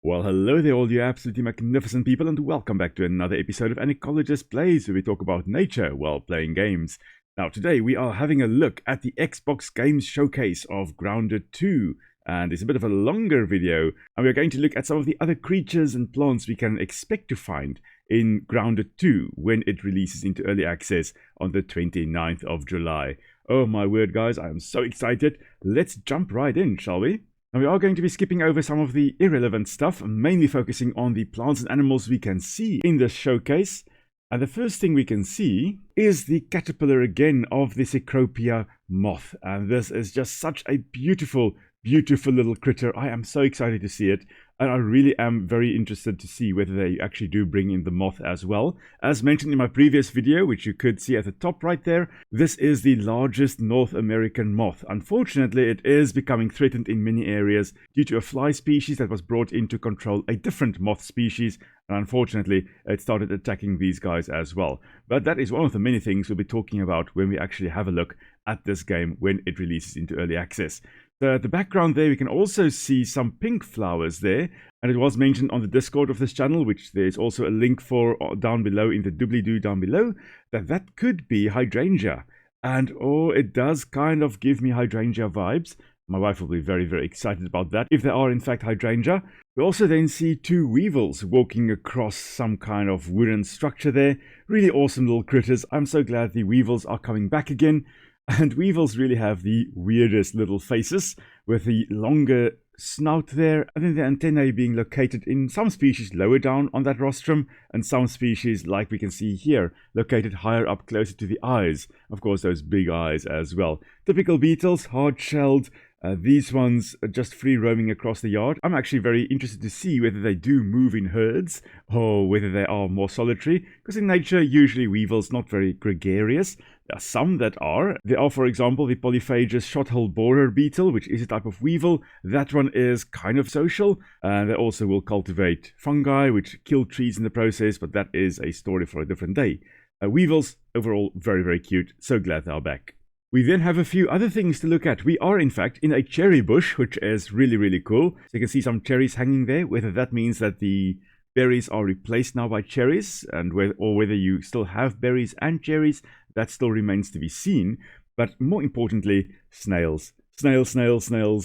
Well, hello there, all you absolutely magnificent people, and welcome back to another episode of An Ecologist Plays, where we talk about nature while playing games. Now, today we are having a look at the Xbox Games Showcase of Grounded 2, and it's a bit of a longer video, and we're going to look at some of the other creatures and plants we can expect to find in Grounded 2 when it releases into early access on the 29th of July. Oh my word, guys, I am so excited. Let's jump right in, shall we? Now we are going to be skipping over some of the irrelevant stuff, mainly focusing on the plants and animals we can see in this showcase. And the first thing we can see is the caterpillar again of the Cecropia moth. And this is just such a beautiful, beautiful little critter. I am so excited to see it. And I really am very interested to see whether they actually do bring in the moth as well. As mentioned in my previous video, which you could see at the top right there, this is the largest North American moth. Unfortunately, it is becoming threatened in many areas due to a fly species that was brought in to control a different moth species. And unfortunately, it started attacking these guys as well. But that is one of the many things we'll be talking about when we actually have a look at this game when it releases into early access. So at the background there, we can also see some pink flowers there. And it was mentioned on the Discord of this channel, which there's also a link for down below in the doobly-doo down below, that could be hydrangea. And oh, it does kind of give me hydrangea vibes. My wife will be very, very excited about that, if they are in fact hydrangea. We also then see two weevils walking across some kind of wooden structure there. Really awesome little critters. I'm so glad the weevils are coming back again. And weevils really have the weirdest little faces, with the longer snout there, and then the antennae being located in some species lower down on that rostrum, and some species, like we can see here, located higher up closer to the eyes. Of course, those big eyes as well. Typical beetles, hard-shelled. These ones are just free roaming across the yard. I'm actually very interested to see whether they do move in herds or whether they are more solitary, because in nature, usually weevils not very gregarious. There are some that are. There are, for example, the polyphagous shot-hole borer beetle, which is a type of weevil. That one is kind of social, and they also will cultivate fungi, which kill trees in the process, but that is a story for a different day. Weevils, overall, very, very cute. So glad they are back. We then have a few other things to look at. We are, in fact, in a cherry bush, which is really, really cool. So you can see some cherries hanging there. Whether that means that the berries are replaced now by cherries, and whether you still have berries and cherries, that still remains to be seen. But more importantly, snails. Snails.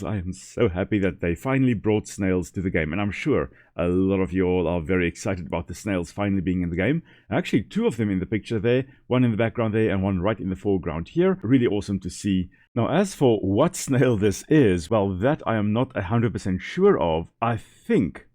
I am so happy that they finally brought snails to the game. And I'm sure a lot of you all are very excited about the snails finally being in the game. Actually, two of them in the picture there. One in the background there and one right in the foreground here. Really awesome to see. Now, as for what snail this is, well, that I am not 100% sure of. I think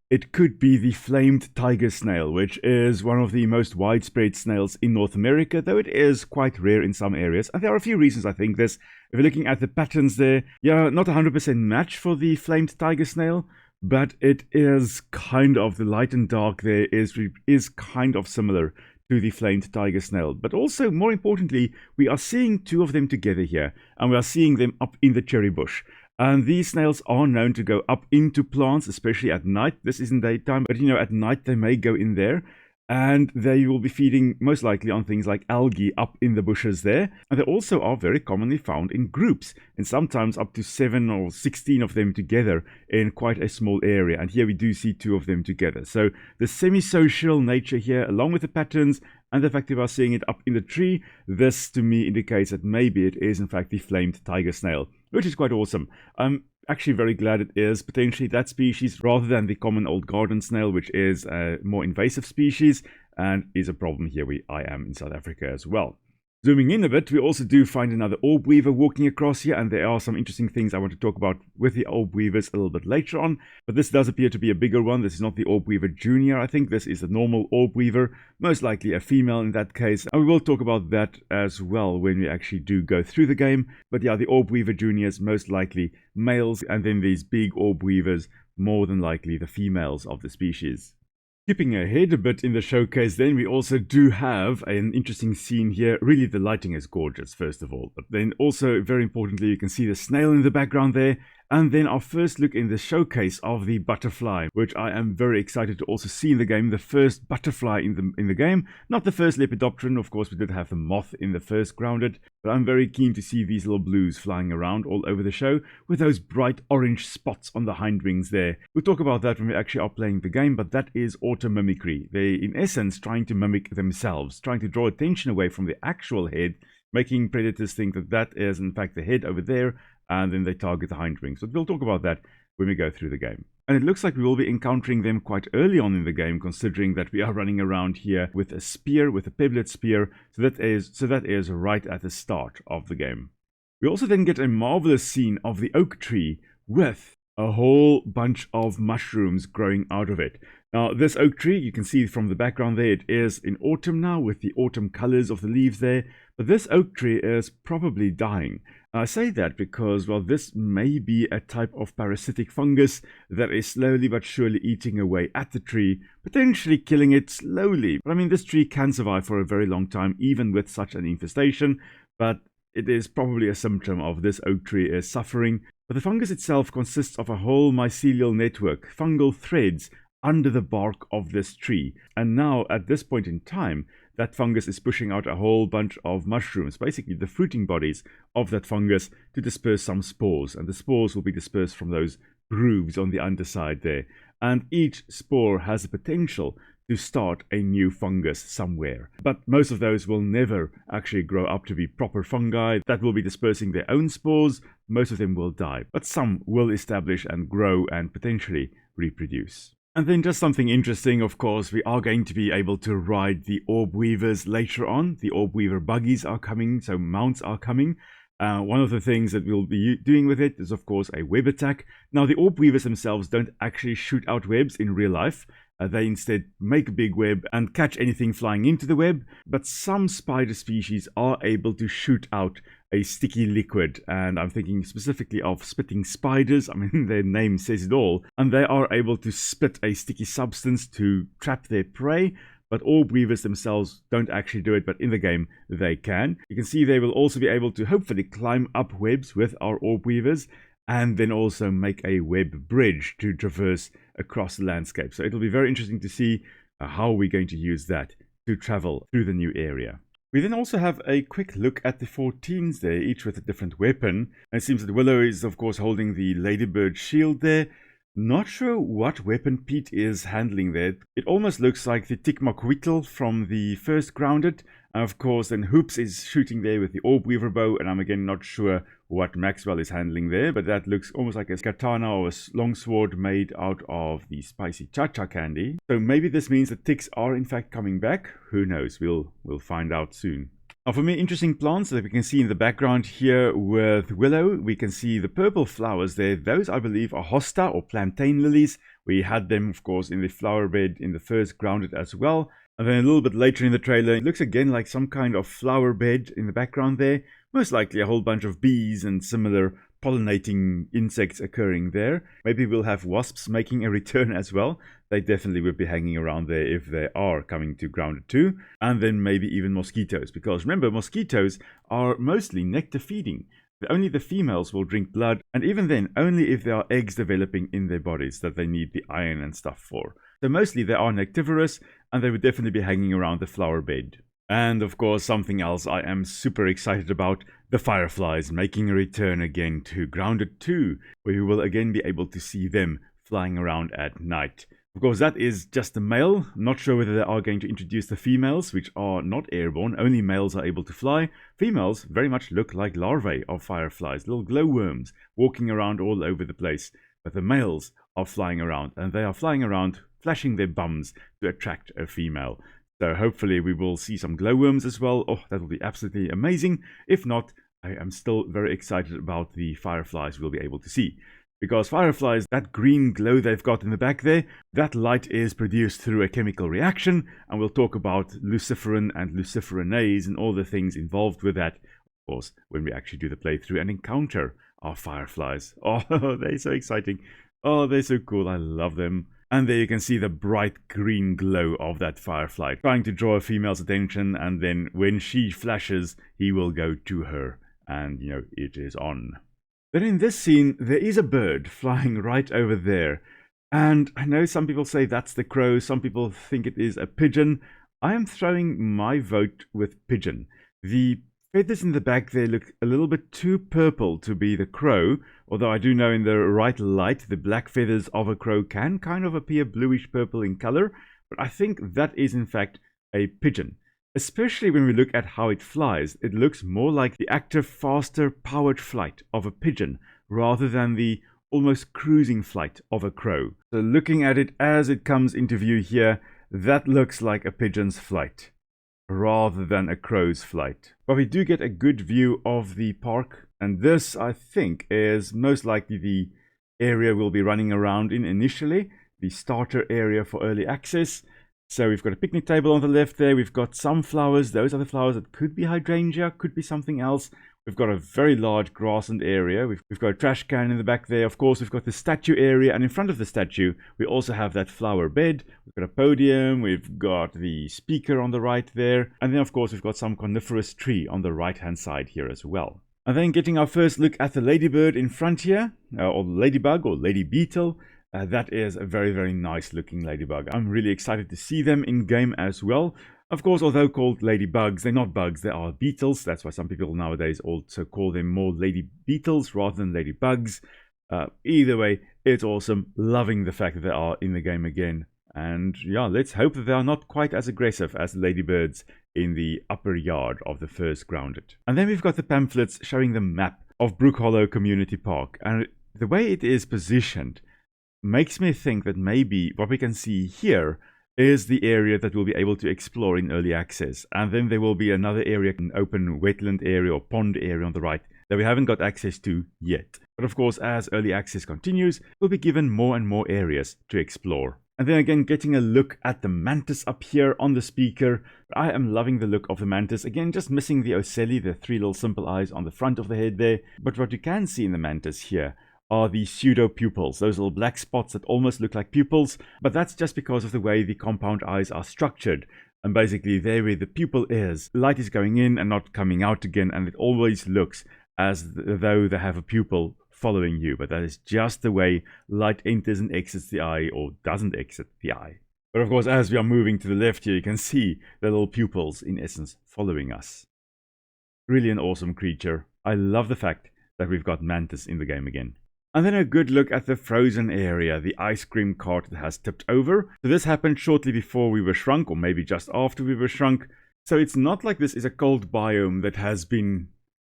it could be the flamed tiger snail, which is one of the most widespread snails in North America, though it is quite rare in some areas. And there are a few reasons I think this. If you're looking at the patterns there, yeah, not 100% match for the flamed tiger snail, but it is kind of, the light and dark there is kind of similar to the flamed tiger snail. But also, more importantly, we are seeing two of them together here, and we are seeing them up in the cherry bush. And these snails are known to go up into plants, especially at night. This isn't daytime, but at night they may go in there. And they will be feeding most likely on things like algae up in the bushes there. And they also are very commonly found in groups, and sometimes up to 7 or 16 of them together in quite a small area. And here we do see two of them together. So the semi-social nature here, along with the patterns and the fact that we are seeing it up in the tree, this to me indicates that maybe it is in fact the flamed tiger snail, which is quite awesome. I'm actually very glad it is potentially that species rather than the common old garden snail, which is a more invasive species and is a problem here where I am in South Africa as well. Zooming in a bit, we also do find another orb weaver walking across here, and there are some interesting things I want to talk about with the orb weavers a little bit later on. But this does appear to be a bigger one. This is not the orb weaver junior. I think this is the normal orb weaver, most likely a female in that case. And we will talk about that as well when we actually do go through the game. But yeah, the orb weaver juniors, most likely males, and then these big orb weavers, more than likely the females of the species. Skipping ahead a bit in the showcase, then we also do have an interesting scene here. Really, the lighting is gorgeous, first of all. But then also, very importantly, you can see the snail in the background there. And then our first look in the showcase of the butterfly, which I am very excited to also see in the game. The first butterfly in the game. Not the first Lepidopteran, of course we did have the moth in the first Grounded. But I'm very keen to see these little blues flying around all over the show with those bright orange spots on the hind wings there. We'll talk about that when we actually are playing the game, but that is auto mimicry. They, in essence, trying to mimic themselves, trying to draw attention away from the actual head, making predators think that that is in fact the head over there, and then they target the hind wings. But we'll talk about that when we go through the game. And it looks like we will be encountering them quite early on in the game, considering that we are running around here with a spear, with a pebblet spear. So that is right at the start of the game. We also then get a marvelous scene of the oak tree with a whole bunch of mushrooms growing out of it. Now, this oak tree, you can see from the background there, it is in autumn now with the autumn colors of the leaves there. But this oak tree is probably dying. I say that because, well, this may be a type of parasitic fungus that is slowly but surely eating away at the tree, potentially killing it slowly. But I mean, this tree can survive for a very long time, even with such an infestation, but it is probably a symptom of this oak tree is suffering. But the fungus itself consists of a whole mycelial network, fungal threads, under the bark of this tree. And now, at this point in time, that fungus is pushing out a whole bunch of mushrooms, basically the fruiting bodies of that fungus, to disperse some spores. And the spores will be dispersed from those grooves on the underside there. And each spore has the potential to start a new fungus somewhere. But most of those will never actually grow up to be proper fungi that will be dispersing their own spores. Most of them will die, but some will establish and grow and potentially reproduce. And then just something interesting, of course, we are going to be able to ride the orb weavers later on. The orb weaver buggies are coming, so mounts are coming. One of the things that we'll be doing with it is, of course, a web attack. Now, the orb weavers themselves don't actually shoot out webs in real life. They instead make a big web and catch anything flying into the web. But some spider species are able to shoot out a sticky liquid, and I'm thinking specifically of spitting spiders. I mean, their name says it all. And they are able to spit a sticky substance to trap their prey. But orb weavers themselves don't actually do it, but in the game they can. You can see they will also be able to hopefully climb up webs with our orb weavers, and then also make a web bridge to traverse across the landscape. So it'll be very interesting to see how we're going to use that to travel through the new area. We then also have a quick look at the 14s there, each with a different weapon. And it seems that Willow is, of course, holding the Ladybird shield there. Not sure what weapon Pete is handling there. It almost looks like the Tikmakwitl from the first Grounded. And of course, then Hoops is shooting there with the Orb Weaver bow. And I'm again not sure what Maxwell is handling there. But that looks almost like a katana or a longsword made out of the spicy cha-cha candy. So maybe this means that ticks are in fact coming back. Who knows? We'll find out soon. Now, for me, interesting plants that we can see in the background here with Willow. We can see the purple flowers there. Those, I believe, are hosta or plantain lilies. We had them, of course, in the flower bed in the first Grounded as well. And then a little bit later in the trailer, it looks again like some kind of flower bed in the background there. Most likely a whole bunch of bees and similar pollinating insects occurring there. Maybe we'll have wasps making a return as well. They definitely will be hanging around there if they are coming to Grounded 2. And then maybe even mosquitoes, because remember, mosquitoes are mostly nectar feeding. Only the females will drink blood, and even then only if there are eggs developing in their bodies that they need the iron and stuff for. So mostly they are nectivorous, and they would definitely be hanging around the flower bed. And of course, something else I am super excited about, the fireflies making a return again to Grounded 2, where we will again be able to see them flying around at night. Of course, that is just the male. Not sure whether they are going to introduce the females, which are not airborne. Only males are able to fly. Females very much look like larvae of fireflies, little glowworms walking around all over the place. But the males are flying around, and they are flying around, flashing their bums to attract a female. So hopefully we will see some glowworms as well. Oh, that will be absolutely amazing. If not, I am still very excited about the fireflies we'll be able to see. Because fireflies, that green glow they've got in the back there, that light is produced through a chemical reaction. And we'll talk about luciferin and luciferase and all the things involved with that, of course, when we actually do the playthrough and encounter our fireflies. Oh, they're so exciting. Oh, they're so cool. I love them. And there you can see the bright green glow of that firefly, trying to draw a female's attention. And then when she flashes, he will go to her. And, you know, it is on. Then in this scene, there is a bird flying right over there. And I know some people say that's the crow, some people think it is a pigeon. I am throwing my vote with pigeon. The feathers in the back there look a little bit too purple to be the crow, although I do know in the right light the black feathers of a crow can kind of appear bluish purple in color, but I think that is in fact a pigeon. Especially when we look at how it flies, it looks more like the active, faster, powered flight of a pigeon rather than the almost cruising flight of a crow. So looking at it as it comes into view here, that looks like a pigeon's flight rather than a crow's flight. But we do get a good view of the park, and this I think is most likely the area we'll be running around in initially, the starter area for early access. So we've got a picnic table on the left there, we've got some flowers, those are the flowers that could be hydrangea, could be something else. We've got a very large grassland area. We've got a trash can in the back there. Of course, we've got the statue area. And in front of the statue, we also have that flower bed. We've got a podium. We've got the speaker on the right there. And then, of course, we've got some coniferous tree on the right-hand side here as well. And then getting our first look at the ladybird in front here, or ladybug or lady beetle. That is a very, very nice looking ladybug. I'm really excited to see them in game as well. Of course, although called ladybugs, they're not bugs, they are beetles. That's why some people nowadays also call them more lady beetles rather than ladybugs. Either way, it's awesome. Loving the fact that they are in the game again. And yeah, let's hope that they are not quite as aggressive as the ladybirds in the upper yard of the first grounded. And then we've got the pamphlets showing the map of Brook Hollow Community Park. And the way it is positioned makes me think that maybe what we can see here is the area that we'll be able to explore in early access. And then there will be another area, an open wetland area or pond area on the right that we haven't got access to yet. But of course, as early access continues, we'll be given more and more areas to explore. And then again, getting a look at the mantis up here on the speaker. I am loving the look of the mantis. Again, just missing the ocelli, the three little simple eyes on the front of the head there. But what you can see in the mantis here are the pseudo pupils, those little black spots that almost look like pupils, but that's just because of the way the compound eyes are structured. And basically there where the pupil is, light is going in and not coming out again, and it always looks as though they have a pupil following you, but that is just the way light enters and exits the eye, or doesn't exit the eye. But of course, as we are moving to the left here, you can see the little pupils in essence following us. Really an awesome creature. I love the fact that we've got mantis in the game again. And then a good look at the frozen area, the ice cream cart that has tipped over. So this happened shortly before we were shrunk, or maybe just after we were shrunk. So it's not like this is a cold biome that has been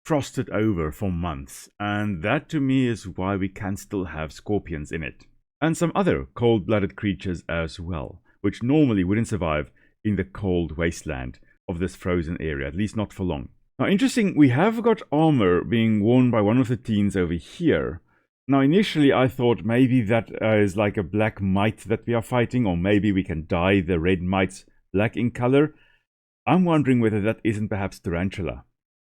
frosted over for months. And that to me is why we can still have scorpions in it. And some other cold-blooded creatures as well, which normally wouldn't survive in the cold wasteland of this frozen area, at least not for long. Now interesting, we have got armor being worn by one of the teens over here. Now, initially, I thought maybe that is like a black mite that we are fighting, or maybe we can dye the red mites black in color. I'm wondering whether that isn't perhaps tarantula.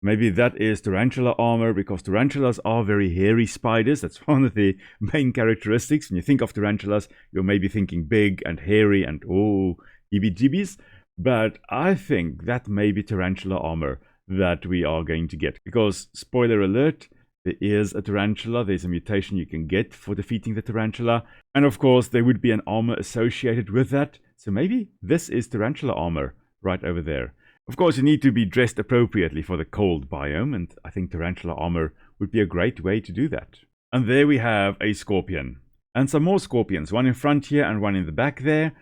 Maybe that is tarantula armor, because tarantulas are very hairy spiders. That's one of the main characteristics. When you think of tarantulas, you're maybe thinking big and hairy and, oh, heebie-jeebies. But I think that may be tarantula armor that we are going to get. Because, spoiler alert, there is a tarantula, there's a mutation you can get for defeating the tarantula. And of course, there would be an armor associated with that. So maybe this is tarantula armor right over there. Of course, you need to be dressed appropriately for the cold biome, and I think tarantula armor would be a great way to do that. And there we have a scorpion. And some more scorpions, one in front here and one in the back there,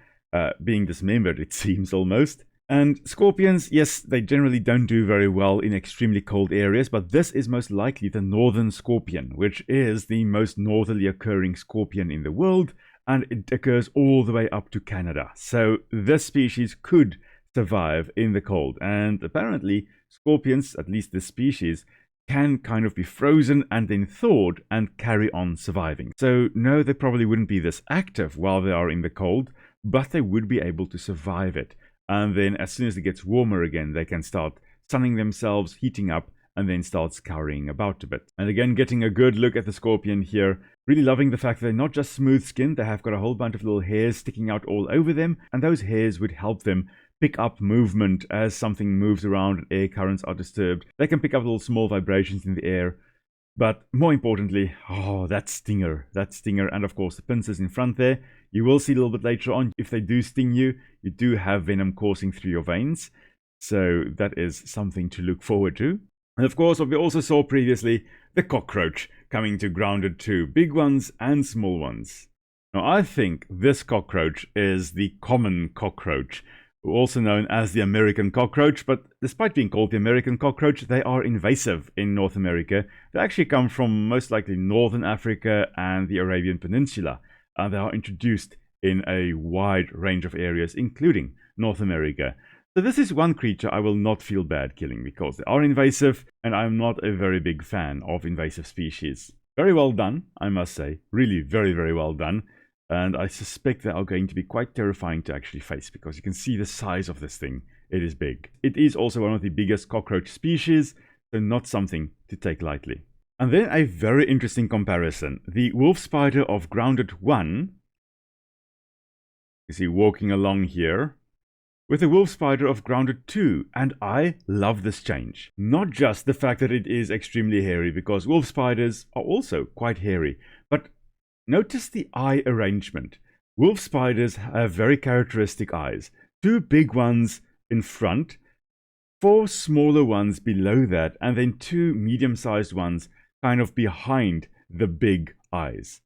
being dismembered, it seems almost. And scorpions, yes, they generally don't do very well in extremely cold areas, but this is most likely the northern scorpion, which is the most northerly occurring scorpion in the world, and it occurs all the way up to Canada. So this species could survive in the cold, and apparently scorpions, at least this species, can kind of be frozen and then thawed and carry on surviving. So no, they probably wouldn't be this active while they are in the cold, but they would be able to survive it. And then as soon as it gets warmer again, they can start sunning themselves, heating up, and then start scurrying about a bit. And again, getting a good look at the scorpion here. Really loving the fact that they're not just smooth skinned, they have got a whole bunch of little hairs sticking out all over them. And those hairs would help them pick up movement as something moves around and air currents are disturbed. They can pick up little small vibrations in the air. But more importantly, that stinger, and of course the pincers in front there. You will see a little bit later on, if they do sting you, you do have venom coursing through your veins. So that is something to look forward to. And of course, what we also saw previously, the cockroach coming to Grounded 2, big ones and small ones. Now I think this cockroach is the common cockroach, also known as the American cockroach, but despite being called the American cockroach, they are invasive in North America. They actually come from most likely Northern Africa and the Arabian Peninsula, and they are introduced in a wide range of areas, including North America. So this is one creature I will not feel bad killing, because they are invasive, and I'm not a very big fan of invasive species. Very well done, I must say. Really very, very well done. And I suspect they are going to be quite terrifying to actually face, because you can see the size of this thing. It is big. It is also one of the biggest cockroach species, so not something to take lightly. And then a very interesting comparison. The wolf spider of Grounded 1, you see walking along here, with the wolf spider of Grounded 2, and I love this change. Not just the fact that it is extremely hairy, because wolf spiders are also quite hairy, but notice the eye arrangement. Wolf spiders have very characteristic eyes. 2 big ones in front, 4 smaller ones below that, and then 2 medium-sized ones kind of behind the big eyes.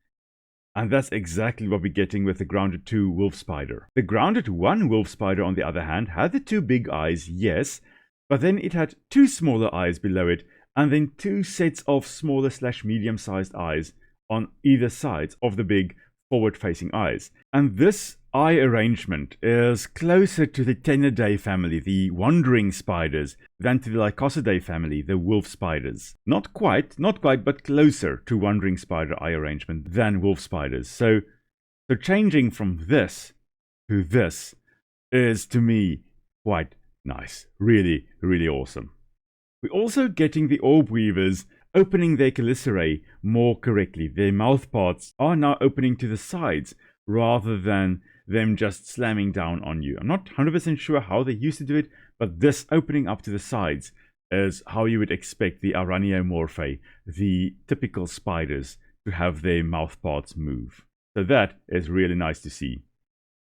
And that's exactly what we're getting with the Grounded 2 wolf spider. The Grounded 1 wolf spider, on the other hand, had the 2 big eyes, yes, but then it had 2 smaller eyes below it, and then 2 sets of smaller / medium-sized eyes on either side of the big forward-facing eyes. And this eye arrangement is closer to the Tenidae family, the wandering spiders, than to the Lycosidae family, the wolf spiders. Not quite, but closer to wandering spider eye arrangement than wolf spiders. So changing from this to this is, to me, quite nice. Really, really awesome. We're also getting the orb weavers opening their chelicerae more correctly. Their mouth parts are now opening to the sides rather than them just slamming down on you. I'm not 100% sure how they used to do it, but this opening up to the sides is how you would expect the Araneomorphae, the typical spiders, to have their mouth parts move. So that is really nice to see.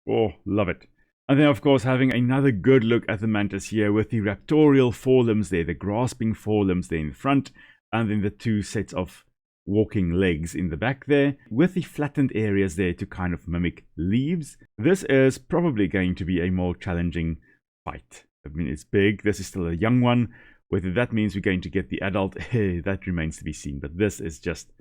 Oh, love it. And then, of course, having another good look at the mantis here with the raptorial forelimbs there, the grasping forelimbs there in front, and then the 2 sets of walking legs in the back there, with the flattened areas there to kind of mimic leaves. This is probably going to be a more challenging fight. I mean, it's big. This is still a young one. Whether that means we're going to get the adult, that remains to be seen. But this is just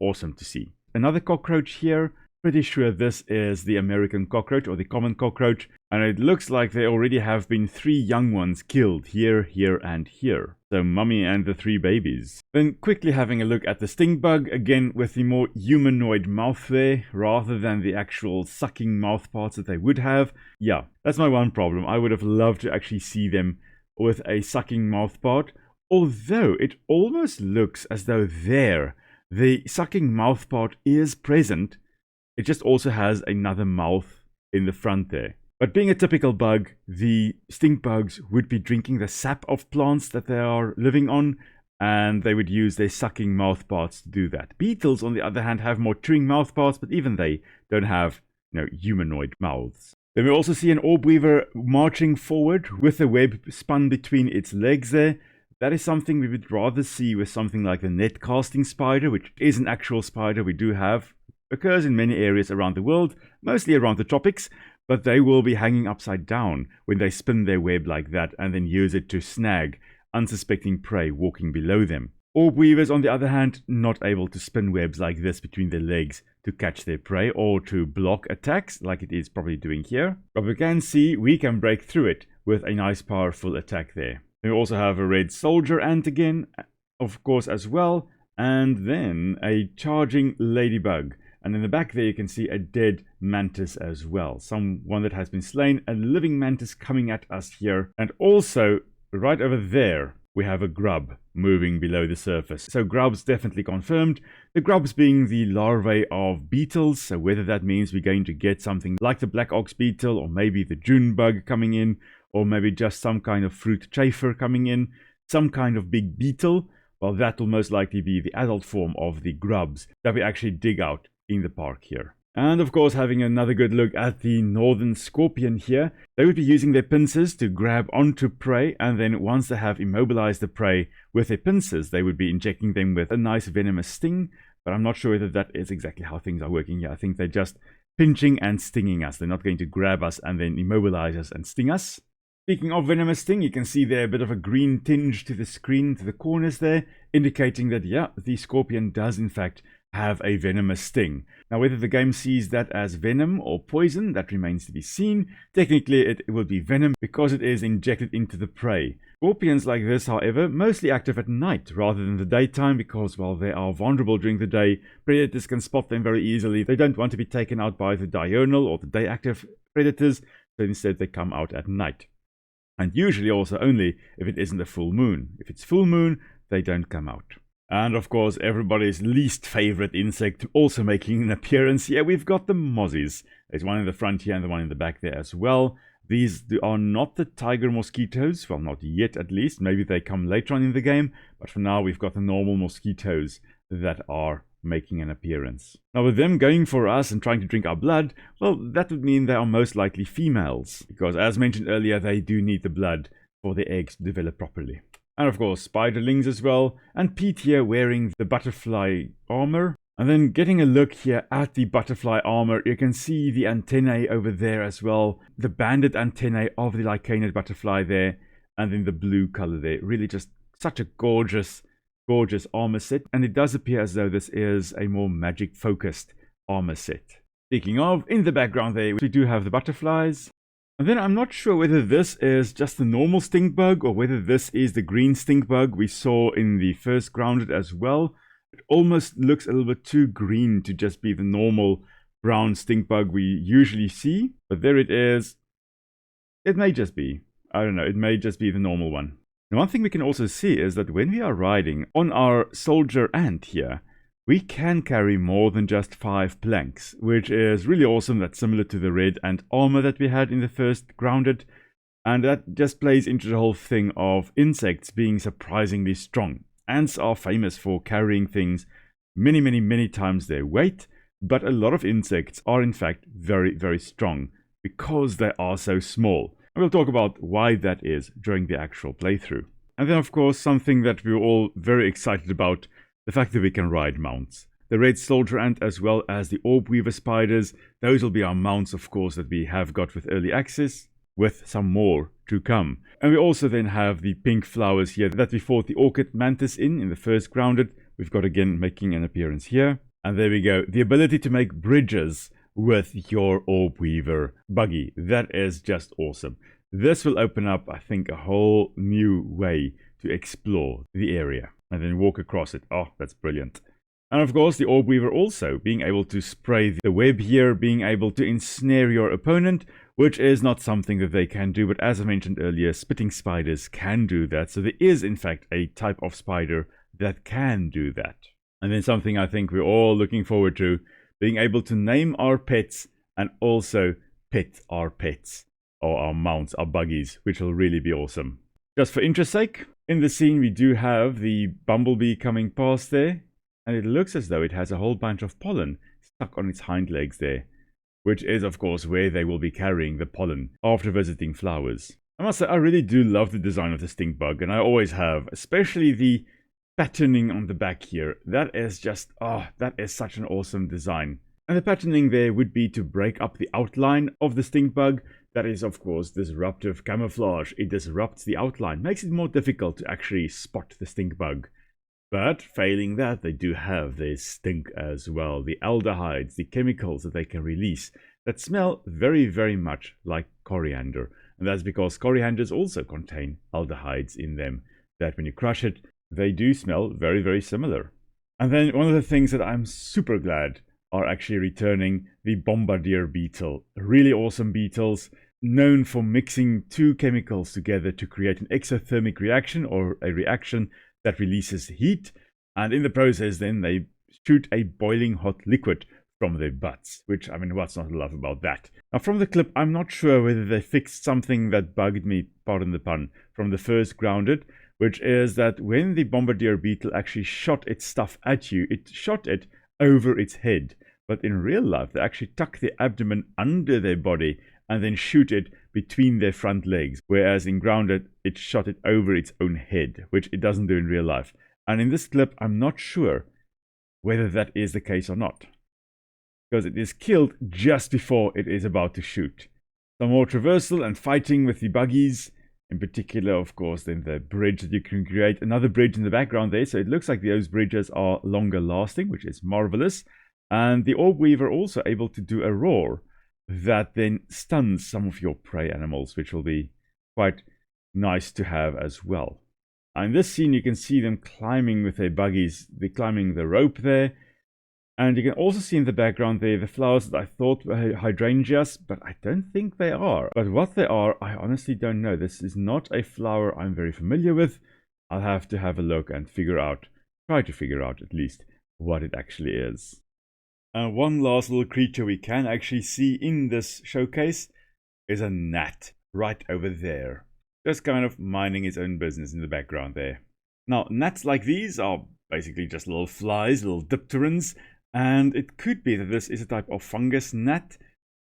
awesome to see. Another cockroach here. Pretty sure this is the American cockroach, or the common cockroach, and it looks like there already have been 3 young ones killed here, here, and here. So mummy and the 3 babies. Then quickly having a look at the stink bug, again with the more humanoid mouth there, rather than the actual sucking mouth parts that they would have. Yeah, that's my one problem. I would have loved to actually see them with a sucking mouth part, although it almost looks as though there, the sucking mouth part is present. It just also has another mouth in the front there. But being a typical bug, the stink bugs would be drinking the sap of plants that they are living on, and they would use their sucking mouth parts to do that. Beetles, on the other hand, have more chewing mouth parts, but even they don't have, humanoid mouths. Then we also see an orb weaver marching forward with a web spun between its legs there. That is something we would rather see with something like the net casting spider, which is an actual spider we do have. Occurs in many areas around the world, mostly around the tropics, but they will be hanging upside down when they spin their web like that and then use it to snag unsuspecting prey walking below them. Orb weavers, on the other hand, not able to spin webs like this between their legs to catch their prey or to block attacks like it is probably doing here. But we can see we can break through it with a nice powerful attack there. We also have a red soldier ant again, of course, as well, and then a charging ladybug. And in the back there you can see a dead mantis as well. One that has been slain, a living mantis coming at us here. And also, right over there, we have a grub moving below the surface. So grubs definitely confirmed. The grubs being the larvae of beetles. So whether that means we're going to get something like the black ox beetle, or maybe the June bug coming in, or maybe just some kind of fruit chafer coming in, some kind of big beetle. well, that will most likely be the adult form of the grubs that we actually dig out in the park here. And of course, having another good look at the northern scorpion here, they would be using their pincers to grab onto prey, and then once they have immobilized the prey with their pincers, they would be injecting them with a nice venomous sting. But I'm not sure whether that is exactly how things are working here. I think they're just pinching and stinging us. They're not going to grab us and then immobilize us and sting us. Speaking of venomous sting, you can see there a bit of a green tinge to the screen, to the corners there, indicating that, yeah, the scorpion does in fact have a venomous sting. Now, whether the game sees that as venom or poison, that remains to be seen. Technically, it will be venom because it is injected into the prey. Scorpions like this, however, mostly active at night rather than the daytime because, while they are vulnerable during the day, predators can spot them very easily. They don't want to be taken out by the diurnal or the day-active predators, so instead they come out at night. And usually also only if it isn't a full moon. If it's full moon, they don't come out. And of course, everybody's least favorite insect also making an appearance here. We've got the mozzies. There's one in the front here and the one in the back there as well. These are not the tiger mosquitoes. Well, not yet at least. Maybe they come later on in the game. But for now, we've got the normal mosquitoes that are making an appearance. Now, with them going for us and trying to drink our blood, well, that would mean they are most likely females. Because as mentioned earlier, they do need the blood for the eggs to develop properly. And of course, spiderlings as well. And Pete here wearing the butterfly armor. And then getting a look here at the butterfly armor, you can see the antennae over there as well. The banded antennae of the Lycaenid butterfly there. And then the blue color there. Really just such a gorgeous armor set. And it does appear as though this is a more magic focused armor set. Speaking of, in the background there, we do have the butterflies. And then I'm not sure whether this is just the normal stink bug or whether this is the green stink bug we saw in the first grounded as well. It almost looks a little bit too green to just be the normal brown stink bug we usually see. But there it is. It may just be. I don't know. It may just be the normal one. And one thing we can also see is that when we are riding on our soldier ant here, we can carry more than just 5 planks, which is really awesome. That's similar to the red ant armor that we had in the first grounded. And that just plays into the whole thing of insects being surprisingly strong. Ants are famous for carrying things many times their weight, but a lot of insects are in fact very strong because they are so small. And we'll talk about why that is during the actual playthrough. And then of course something that we're all very excited about, the fact that we can ride mounts. The red soldier ant as well as the orb weaver spiders, those will be our mounts of course that we have got with early access, with some more to come. And we also then have the pink flowers here that we fought the orchid mantis in the first grounded. We've got again making an appearance here. And there we go, the ability to make bridges with your orb weaver buggy. That is just awesome. This will open up, I think, a whole new way to explore the area and then walk across it. Oh, that's brilliant. And of course, the orb weaver also being able to spray the web here, being able to ensnare your opponent, which is not something that they can do. But as I mentioned earlier, spitting spiders can do that. So there is, in fact, a type of spider that can do that. And then something I think we're all looking forward to, being able to name our pets and also pet our pets, or our mounts, our buggies, which will really be awesome. Just for interest's sake, in the scene we do have the bumblebee coming past there, and it looks as though it has a whole bunch of pollen stuck on its hind legs there, which is of course where they will be carrying the pollen after visiting flowers. I must say, I really do love the design of the stink bug, and I always have, especially the patterning on the back here. That is just, that is such an awesome design. And the patterning there would be to break up the outline of the stink bug. That is, of course, disruptive camouflage. It disrupts the outline, makes it more difficult to actually spot the stink bug. But failing that, they do have their stink as well. The aldehydes, the chemicals that they can release that smell very much like coriander. And that's because corianders also contain aldehydes in them, that when you crush it, they do smell very similar. And then one of the things that I'm super glad are actually returning, the bombardier beetle. Really awesome beetles, known for mixing 2 chemicals together to create an exothermic reaction, or a reaction that releases heat, and in the process then they shoot a boiling hot liquid from their butts, which, I mean, what's not to love about that? Now from the clip, I'm not sure whether they fixed something that bugged me, pardon the pun, from the first grounded, which is that when the bombardier beetle actually shot its stuff at you, it shot it over its head. But in real life, they actually tuck the abdomen under their body and then shoot it between their front legs. Whereas in Grounded, it shot it over its own head, which it doesn't do in real life. And in this clip, I'm not sure whether that is the case or not, because it is killed just before it is about to shoot. Some more traversal and fighting with the buggies. In particular, of course, then the bridge that you can create. Another bridge in the background there, so it looks like those bridges are longer lasting, which is marvelous. And the orb weaver also able to do a roar that then stuns some of your prey animals, which will be quite nice to have as well. In this scene, you can see them climbing with their buggies. They're climbing the rope there. And you can also see in the background there the flowers that I thought were hydrangeas, but I don't think they are. But what they are, I honestly don't know. This is not a flower I'm very familiar with. I'll have to have a look and try to figure out at least what it actually is. One last little creature we can actually see in this showcase is a gnat right over there. Just kind of minding its own business in the background there. Now, gnats like these are basically just little flies, little dipterans, and it could be that this is a type of fungus gnat,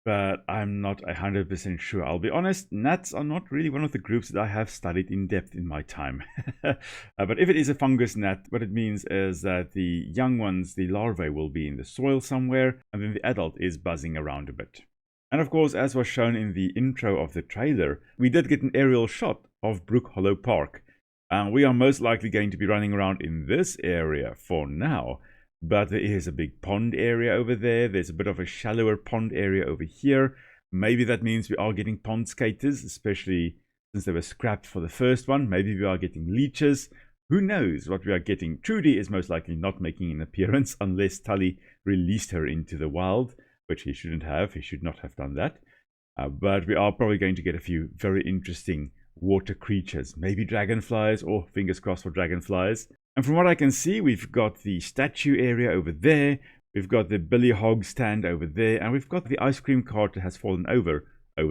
but I'm not 100% sure. I'll be honest, gnats are not really one of the groups that I have studied in depth in my time. But if it is a fungus gnat, what it means is that the young ones, the larvae, will be in the soil somewhere, and then the adult is buzzing around a bit. And of course, as was shown in the intro of the trailer, we did get an aerial shot of Brook Hollow Park. And we are most likely going to be running around in this area for now. But there is a big pond area over there. There's a bit of a shallower pond area over here. Maybe that means we are getting pond skaters, especially since they were scrapped for the first one. Maybe we are getting leeches. Who knows what we are getting? Trudy is most likely not making an appearance unless Tully released her into the wild, which he shouldn't have. He should not have done that. But we are probably going to get a few very interesting water creatures. Maybe dragonflies, or fingers crossed for dragonflies. And from what I can see, we've got the statue area over there. We've got the Billy Hog stand over there. And we've got the ice cream cart that has fallen over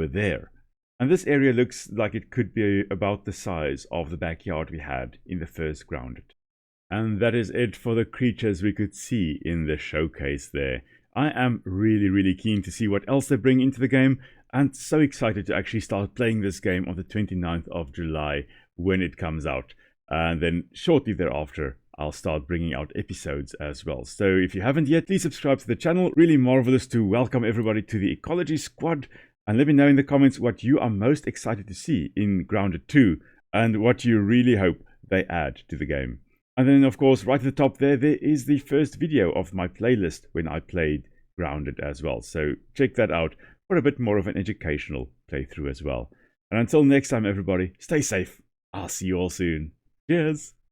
there. And this area looks like it could be about the size of the backyard we had in the first Grounded. And that is it for the creatures we could see in the showcase there. I am really keen to see what else they bring into the game, and so excited to actually start playing this game on the 29th of July when it comes out. And then shortly thereafter, I'll start bringing out episodes as well. So if you haven't yet, please subscribe to the channel. Really marvelous to welcome everybody to the Ecology Squad. And let me know in the comments what you are most excited to see in Grounded 2 and what you really hope they add to the game. And then, of course, right at the top there is the first video of my playlist when I played Grounded as well. So check that out for a bit more of an educational playthrough as well. And until next time, everybody, stay safe. I'll see you all soon. Cheers!